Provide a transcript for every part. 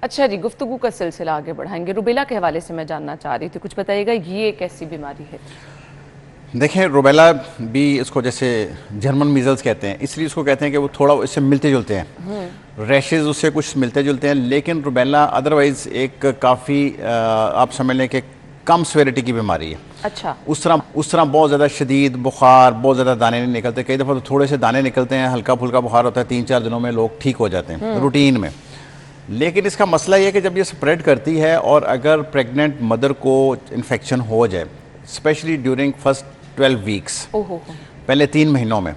अच्छा जी, गुफ्तगू का सिलसिला आगे बढ़ाएंगे। रुबेला के हवाले से मैं जानना चाह रही थी, कुछ बताइएगा, ये एक ऐसी बीमारी है? देखें, रुबेला भी इसको जैसे जर्मन मीजल्स कहते हैं, इसलिए इसको कहते हैं कि वो थोड़ा इससे मिलते जुलते हैं, रैशेज उससे कुछ मिलते जुलते हैं। लेकिन रुबेला अदरवाइज़ एक काफ़ी आप समझ लें कि कम सेवेरिटी की बीमारी है। अच्छा। उस तरह बहुत ज़्यादा शदीद बुखार, बहुत ज़्यादा दाने नहीं निकलते। कई दफ़ा तो थोड़े से दाने निकलते हैं, हल्का फुल्का बुखार होता है, 3-4 दिनों में लोग ठीक हो जाते हैं रूटीन में। लेकिन इसका मसला ये है कि जब ये स्प्रेड करती है और अगर प्रेग्नेंट मदर को इन्फेक्शन हो जाए, स्पेशली ड्यूरिंग फर्स्ट 12 वीक्स, पहले 3 महीनों में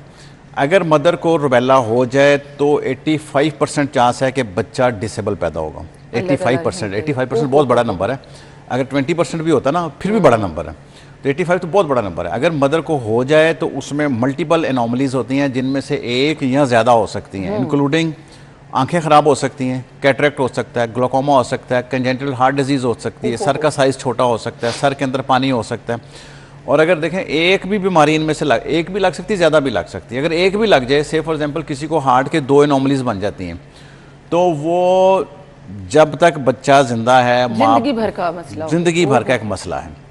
अगर मदर को रुबेला हो जाए तो 85% चांस है कि बच्चा डिसेबल पैदा होगा। 85% बहुत बड़ा नंबर है। अगर 20% भी होता ना फिर भी बड़ा नंबर है, तो 85 तो बहुत बड़ा नंबर है। अगर मदर को हो जाए तो उसमें मल्टीपल एनोमलीज होती हैं, जिनमें से एक या ज़्यादा हो सकती हैं, इंक्लूडिंग आंखें ख़राब हो सकती हैं, कैटरेक्ट हो सकता है, ग्लोकोमा हो सकता है, कंजेंटल हार्ट डिजीज़ हो सकती है, सर का साइज़ छोटा हो सकता है, सर के अंदर पानी हो सकता है। और अगर देखें एक भी बीमारी इनमें से एक भी लग सकती है, ज़्यादा भी लग सकती है। अगर एक भी लग जाए, से फॉर एग्जांपल किसी को हार्ट के 2 एनोमलीज बन जाती हैं, तो वो जब तक बच्चा जिंदा है, जिंदगी भर का मसला, जिंदगी भर का एक मसला है।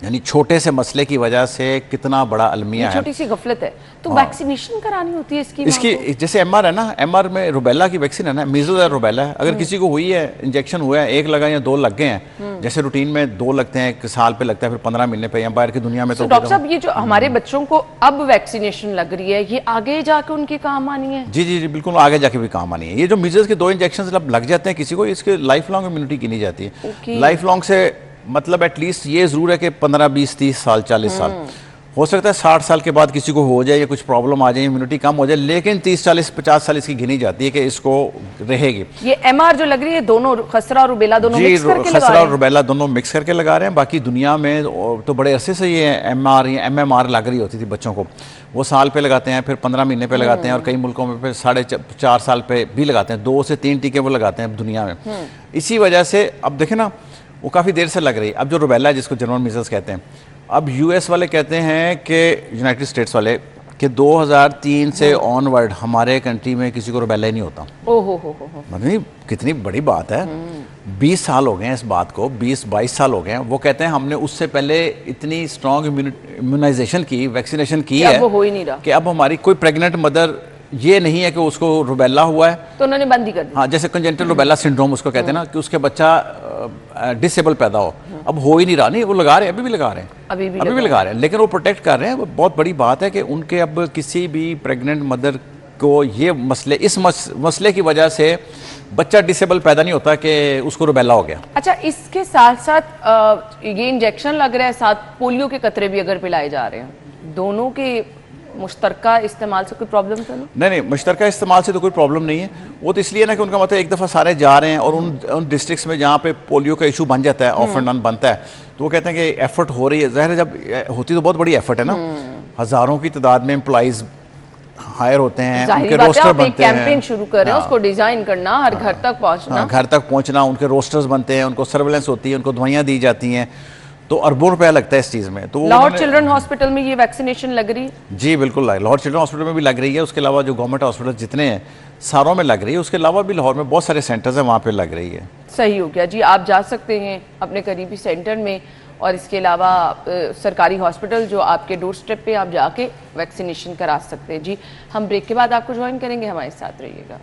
यानी छोटे से मसले की वजह से कितना बड़ा अलमिया है, छोटी सी गफलत है। तो वैक्सीनेशन करानी होती है इसकी जैसे एमआर है ना, एमआर में रुबेला की वैक्सीन है ना, मीजल्स और रुबेला है। अगर किसी को हुई है, इंजेक्शन हुआ है, 1 लगा या 2 लग गए हैं, जैसे रूटीन में 2 लगते हैं, 1 साल पे लगता है, फिर 15 महीने पे, या बाहर की दुनिया में। तो डॉक्टर साहब, ये जो हमारे बच्चों को अब वैक्सीनेशन लग रही है, ये आगे जाके उनके काम आनी है? जी जी जी, बिल्कुल आगे जाके भी काम आनी है। ये जो मीजल्स के 2 इंजेक्शन जब लग जाते हैं किसी को, इसके लाइफ लॉन्ग इम्यूनिटी गिनी जाती है। लाइफ लॉन्ग से मतलब एटलीस्ट ये ज़रूर है कि 15, 20, 30 साल, 40 साल हो सकता है। 60 साल के बाद किसी को हो जाए या कुछ प्रॉब्लम आ जाए, इम्यूनिटी कम हो जाए, लेकिन 30, 40, 50 साल इसकी गिनी जाती है कि इसको रहेगी। ये एमआर जो लग रही है, दोनों खसरा और रुबेला दोनों मिक्स करके लगा रहे हैं? खसरा और रुबेला दोनों मिक्स करके लगा रहे हैं। बाकी दुनिया में तो बड़े अरसे से ये एमआर या एमएमआर लग रही होती थी बच्चों को। वो साल पे लगाते हैं, फिर 15 महीने पे लगाते हैं, और कई मुल्कों में फिर 4.5 साल पे भी लगाते हैं। 2 से 3 टीके वो लगाते हैं दुनिया में। इसी वजह से अब देखें ना, वो काफ़ी देर से लग रही है। अब जो रुबेला है, जिसको जर्मन मीजल्स कहते हैं, अब यूएस वाले कहते हैं कि यूनाइटेड स्टेट्स वाले कि 2003 से ऑनवर्ड हमारे कंट्री में किसी को रुबेला ही नहीं होता। ओहो, मतलब कितनी बड़ी बात है। 20 साल हो गए हैं इस बात को, 20-22 साल हो गए हैं। वो कहते हैं हमने उससे पहले इतनी स्ट्रॉन्ग इम्यूनाइजेशन की, वैक्सीनेशन की है, वो हो ही नहीं रहा कि अब हमारी कोई प्रेग्नेंट मदर ये नहीं है कि उसको रुबेला हुआ है तो उन्होंने बंद ही कर दी। हाँ, जैसे कंजेंटल रुबेला सिंड्रोम उसको कहते हैं ना, कि उसके बच्चा डिसेबल पैदा हो। अब हो ही नहीं रहा। नहीं, वो लगा रहे हैं, अभी भी लगा रहे हैं, अभी भी लगा रहे हैं, लेकिन वो प्रोटेक्ट कर रहे हैं। वो बहुत बड़ी बात है कि उनके अब किसी भी प्रेग्नेंट मदर को ये मसले, इस मसले की वजह से बच्चा डिसेबल पैदा नहीं होता कि उसको रुबेला हो गया। अच्छा, इसके साथ साथ ये इंजेक्शन लग रहा है, साथ पोलियो के कतरे भी अगर पिलाए जा रहे हैं, दोनों के मुश्तरका इस्तेमाल से कोई प्रॉब्लम तो नहीं? मुश्तरका इस्तेमाल से तो कोई प्रॉब्लम नहीं है। वो तो इसलिए ना कि उनका मतलब एक दफ़ा सारे जा रहे हैं, और उन डिस्ट्रिक्ट्स में जहाँ पे पोलियो का इशू बन जाता है, ऑफ एंड ऑन बनता है, तो वो कहते हैं कि एफर्ट हो रही है। ज़ाहिर है, जब होती तो बहुत बड़ी एफर्ट है ना, हज़ारों की तादाद में एम्प्लॉइज़ हायर होते हैं, उनके रोस्टर बनते हैं, कैंपेन शुरू कर रहे हैं, उसको डिजाइन करना, हर घर तक पहुंचना, उनके रोस्टर्स बनते हैं, उनको सर्वेलेंस होती है, उनको दवाइयाँ दी जाती हैं, तो अरबों रुपया लगता है इस चीज़ में। तो लाहौर चिल्ड्रन हॉस्पिटल में ये वैक्सीनेशन लग रही है? जी बिल्कुल, लाहौर चिल्ड्रन हॉस्पिटल में भी लग रही है। उसके अलावा जो गवर्नमेंट हॉस्पिटल जितने हैं सारों में लग रही है। उसके अलावा भी लाहौर में बहुत सारे सेंटर्स हैं, वहाँ पे लग रही है। सही हो गया जी, आप जा सकते हैं अपने करीबी सेंटर में, और इसके अलावा सरकारी हॉस्पिटल जो आपके डोर स्टेप पे, आप जाके वैक्सीनेशन करा सकते हैं। जी, हम ब्रेक के बाद आपको ज्वाइन करेंगे, हमारे साथ रहिएगा।